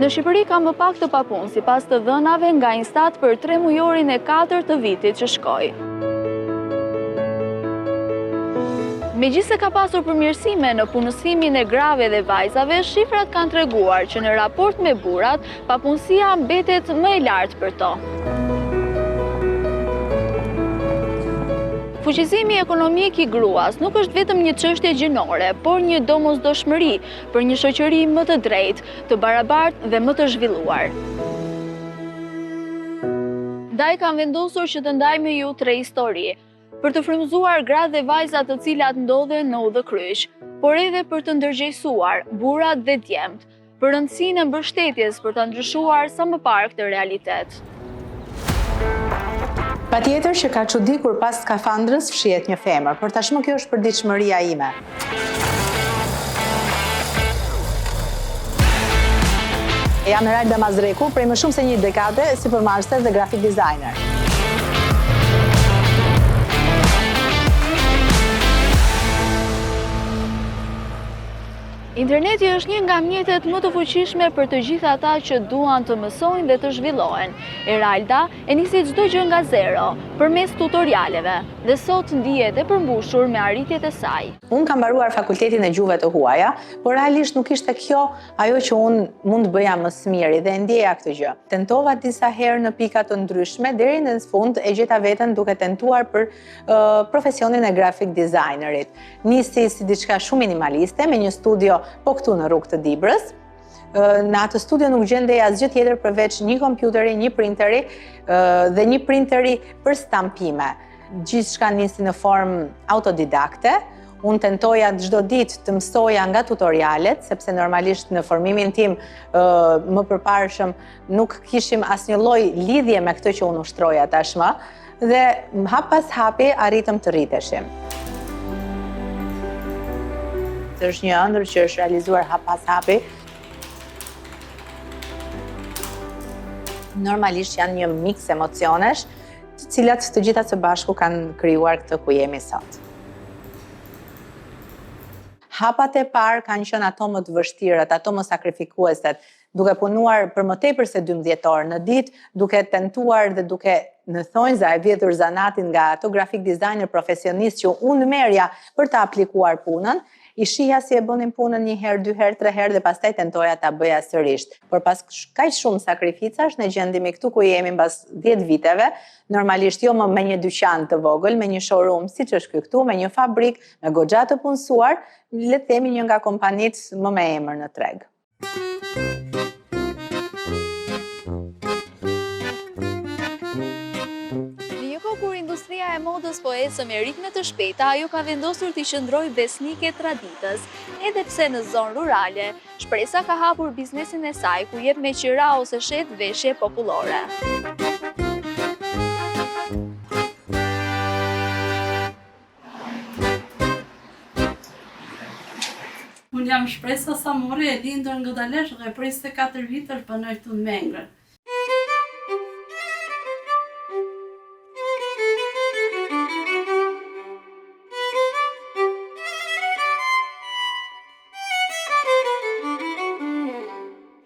Në Shqipëri ka më pak të papunë sipas të dhënave nga Instat për 3 mujorin e 4 të vitit që shkoi. Megjithse ka pasur përmirësime në punësimin e grave dhe vajzave, shifrat kanë treguar që në raport me burrat, papunësia mbetet më e lartë për to. Fuqizimi ekonomik i gruas nuk është vetëm një çështje gjinore, por një domosdoshmëri për një shoqëri më të drejtë, të barabartë dhe më të zhvilluar. Ndaj kam vendosur që të ndaj me ju 3 histori, për të frymëzuar gratë dhe vajzat të cilat ndodhen në udhëkryq, por edhe për të ndërgjegjësuar burrat dhe djemt, për rëndësinë e mbështetjes për ta ndryshuar sa më parë këtë realitet. Patjetër që ka çudi kur pas skafandrës fshihet një femër, por tashmë kjo është përditshmëria ime. Jam Eralda Mazreku, prej më shumë se një dekade si përmarrëse dhe graphic designer. Interneti është një nga mjetet më të fuqishme për të gjithë ata që duan të mësojnë dhe të zhvillohen. Eralda e nisi çdo gjë nga zero, përmes tutorialeve, dhe sot ndihet e përmbushur me arritjet e saj. Unë kam mbaruar fakultetin e gjuhëve të huaja, por realisht nuk ishte kjo ajo që unë mund të bëja më së miri dhe ndjeja këtë gjë. Tentova disa herë në pika të ndryshme, deri në fund e gjeta veten duke tentuar për profesionin e graphic designerit. Nisi si diçka shumë minimaliste me një studio po këtu në rrugë të Dibrës. Në atë studio nuk gjendej asgjë tjetër përveç një kompjuteri, një printeri dhe një printeri për stampime. Gjithçka nisi në formë autodidakte. Unë tentoja çdo ditë të mësoja nga tutorialet, sepse normalisht në formimin tim më përparshëm nuk kishim asnjë lloj lidhje me këtë që unë ushtroja tashmë, dhe hap pas hapi arritëm të rriteshim. Është një ëndër që është realizuar hap pas hapi. Normalisht janë një miks emocionesh, të cilat të gjitha së bashku kanë krijuar këtë ku jemi sot. Hapat e parë kanë qenë ato më të vështirët, ato më sakrifikueset, duke punuar për më tepër se 12 orë në ditë, duke tentuar dhe duke në thonjza e vjedhur zanatin nga ato graphic designer profesionist që unë merja për të aplikuar punën. I shihja si e bënin punën 1 herë, 2 herë, 3 herë dhe pastaj tentoja ta bëja sërish. Por pas kaq shumë sakrificash ne gjendemi këtu ku jemi mbas 10 viteve, normalisht jo më me një dyqan të vogël, me një showroom siç është ky këtu, me një fabrik, me goxha të punësuar, le të themi një nga kompanitë më me emër në treg. Industria e modës po ecë me ritme të shpejta, ajo ka vendosur t'i qëndrojë besnike traditës, edhe pse në zonë rurale, shpresa ka hapur biznesin e saj ku jep me qira ose shet veshje popullore. Unë jam Shpresa Samori, e lindur në Godalesh dhe prej 24 vitësh banoj këtu në Mengër.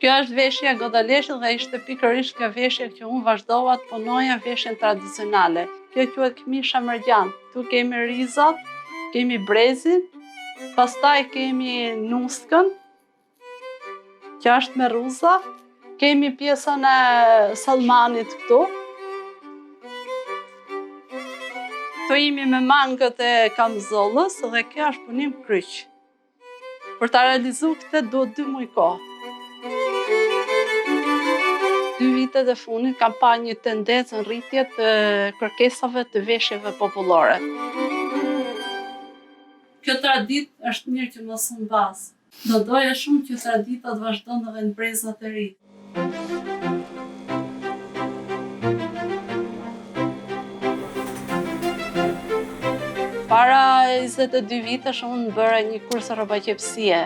Kjo është veshja Godaleshit dhe ishte pikërisht kjo veshje që unë vazhdova të punoja veshjen tradicionale. Kjo quhet këmisha mërgjan. Tu kemi rizat, kemi brezin, pastaj kemi nuskën, që është me ruza, kemi pjesën e sallmanit këtu. Këtu jemi me mangët e kamzollës dhe kjo është punim kryq. Për ta realizuar këtë duhet 2 muaj kohë. 2 vitet e fundit kam pa një tendencë në rritje të kërkesave të veshjeve popullore. Kjo traditë është mirë që mos u mbas. Do doja shumë që tradita të vazhdon edhe në brezat e ri. Para 22 vitesh unë bëra një kurs rrobaqepsie.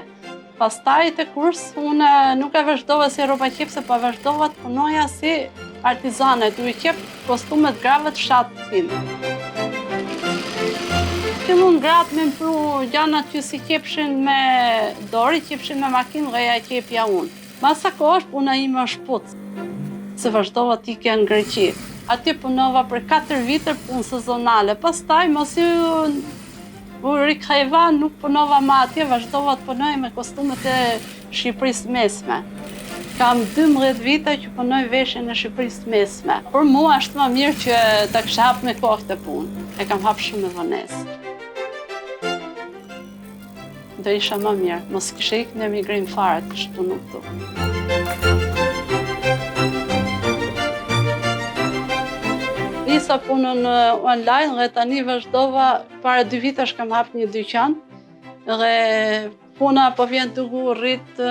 Pastaj te kurs unë nuk e vazhdova si rrobaqepse, po vazhdova të punoja si artizane, tu i qep kostumet grave të fshatit tim. Fillon gratë me mpru gjanat që si qepshin me dorë, qepshin me makinë dhe ja qepja unë. Masa kohësh puna ime është puc, se vazhdova t'ikja në Greqi. Atje punova për 4 vite punë sezonale, pastaj mos u riktheva, nuk punova më atje, vazhdova të punoj me kostumet e Shqipërisë mesme. Kam 12 vite që punoj veshjen e Shqipërisë mesme. Për mua është më mirë që ta kisha hap me kohë të punë. E kam hap shumë me vonesë. Do isha më mirë, mos kisha ikë në emigrim fare të kisha punu këtu. Nisa punën online dhe tani vazhdova, para 2 vitesh kam hap një dyqan dhe puna po vjen duke rrit,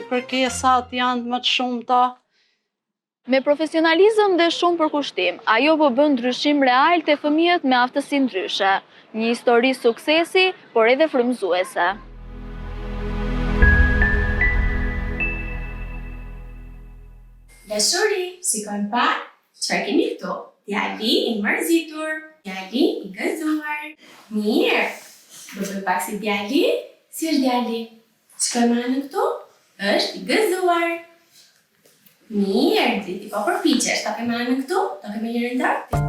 kërkesat janë më të shumta. Me profesionalizëm dhe shumë përkushtim, ajo po bën ndryshim real te fëmijët me aftësi ndryshe. Një histori suksesi, por edhe frymëzuese. Dashuri, shikojmë pak, çfarë kemi këtu? Djali i mërzitur, djali i gëzuar. Mirë, do bëj pak si djali. Si është djali? Shikojmë anë këtu? Është i gëzuar. Mirë, ti po përpiqesh, ta kemë anë këtu? Ta kemë njërin tjetër?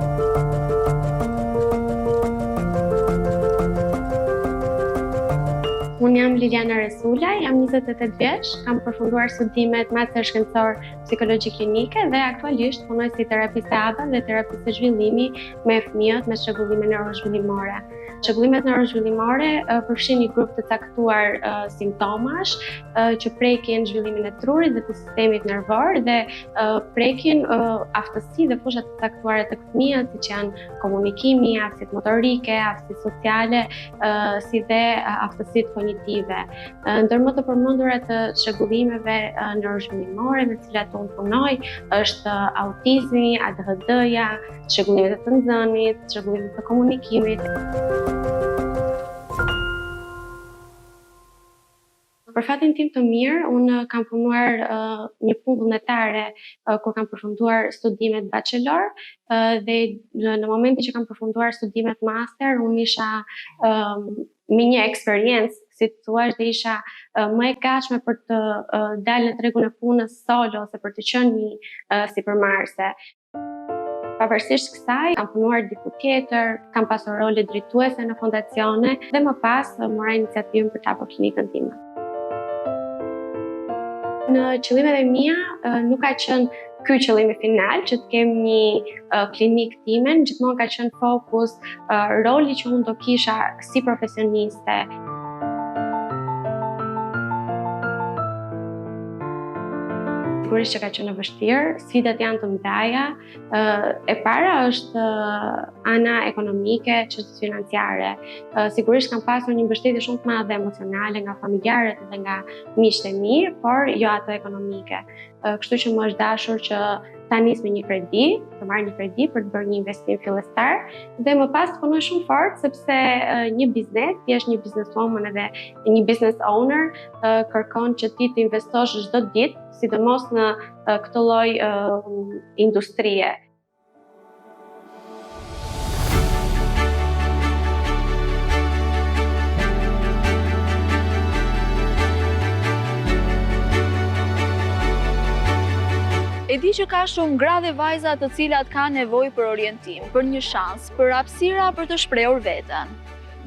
Unë jam Liliana Resula, jam 28 vjeç, kam përfunduar studimet master shkencor psikologjik klinike dhe aktualisht punoj si terapiste ABA dhe terapiste zhvillimi me fëmijët me shërbullime neurozhvillimore. Shërbullimet neurozhvillimore përfshin një grup të caktuar simptomash që prekin zhvillimin e trurit dhe të sistemit nervor dhe prekin aftësi dhe fusha të caktuara të fëmijës, siç janë komunikimi, aftësitë motorike, aftësitë sociale, si dhe aftësitë kognitive. Ndër më të përmendura të shërbullimeve neurozhvillimore me të cilat unë punoj është autizmi, ADHD-ja, shërbullimet e të nxënit, shërbullimet e komunikimit. Për fatin tim të mirë, unë kam punuar një punë vullnetare kur kam përfunduar studimet bachelor dhe në momentin që kam përfunduar studimet master, unë isha me një eksperiencë, si të thuash, dhe isha më e gatshme për të dalë në tregun e punës solo ose për të qenë një sipërmarrëse. Pavarësisht kësaj, kam punuar diku tjetër, kam pasur role drejtuese në fondacione dhe më pas mora iniciativën për të hapur klinikën time. Në qëllimet e mia nuk ka qenë ky qëllimi final, që të kem një klinik time, gjithmonë ka qenë fokus roli që unë do kisha si profesioniste. Sigurisht që ka qenë vështirë, sfidat janë të mëdha. E para është ana ekonomike, çështjet financiare. Sigurisht kam pasur një mbështetje shumë të madhe emocionale nga familjarët dhe nga miqtë e mi, por jo ato ekonomike. Kështu që më është dashur që ta nis me një kredi, të marr një kredi për të bërë një investim fillestar dhe më pas të punoj shumë fort sepse një biznes, ti je një businesswoman edhe një business owner, kërkon që ti të investosh çdo ditë, sidomos në këtë lloj industrie. E di që ka shumë gra dhe vajza të cilat kanë nevojë për orientim, për një shans, për hapësira për të shprehur veten.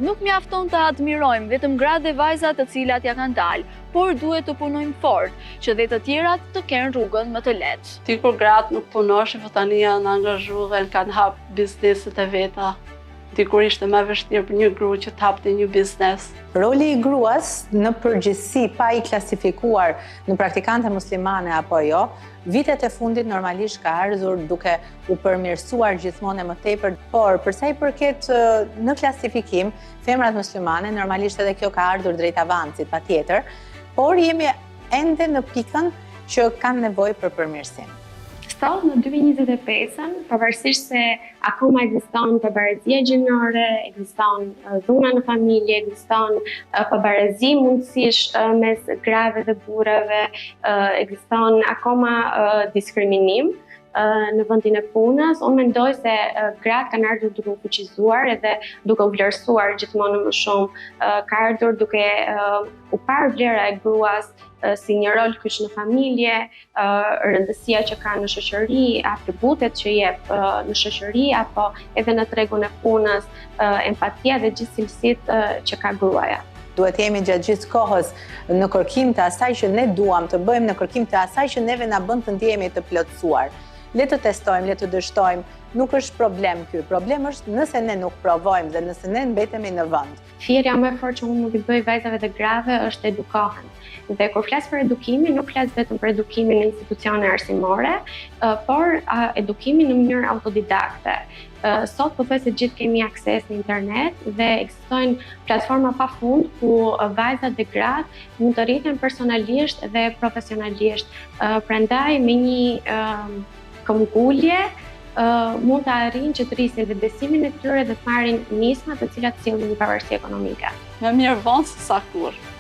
Nuk mjafton të admirojmë vetëm gra dhe vajza të cilat ja kanë dalë, por duhet të punojmë fort, që dhe të tjerat të kenë rrugën më të lehtë. Ti kur gratë nuk punoshin, po tani janë angazhuar, kanë hap bizneset e veta. Dikur ishte më vështirë për një grua që të hapte një biznes. Roli i gruas në përgjithësi, pa i klasifikuar në praktikante muslimane apo jo, vitet e fundit normalisht ka ardhur duke u përmirësuar gjithmonë më tepër, por për sa i përket në klasifikim, femrat muslimane normalisht edhe kjo ka ardhur drejt avancit patjetër, por jemi ende në pikën që kanë nevojë për përmirësim. Sot në 2025, pavarësisht se akoma ekziston pabarëzia gjinore, ekziston dhuna në familje, ekziston pabarëzi mundësish mes grave dhe burrave, ekziston akoma diskriminim, në vendin e punës. Unë mendoj se gratë kanë ardhur duke u fuqizuar edhe duke u vlerësuar gjithmonë më shumë. Ka ardhur duke u parë vlera e gruas si një rol kyç në familje, rëndësia që ka në shoqëri, atributet që jep në shoqëri apo edhe në tregun e punës, empatia dhe gjithë cilësitë që ka gruaja. Duhet jemi gjatë gjithë kohës në kërkim të asaj që ne duam të bëjmë, në kërkim të asaj që neve na bën të ndjehemi të plotësuar. Le të testojmë, le të dështojmë, nuk është problem ky. Problem është nëse ne nuk provojmë dhe nëse ne mbetemi në vend. Thirrja më e fortë që unë nuk i bëj vajzave dhe grave është edukohen. Dhe kur flas për edukimin, nuk flas vetëm për edukimin në institucione arsimore, por edukimin në mënyrë autodidakte. Sot pothuajse gjithë kemi akses në internet dhe ekzistojnë platforma pafund ku vajzat dhe gratë mund të rriten personalisht dhe profesionalisht. Prandaj me një këmbgulje mund të arrijnë që të rrisin dhe besimin e tyre dhe të marrin nisma të cilat sillin një pavarësi ekonomike. Më mirë vonë se sa kurrë.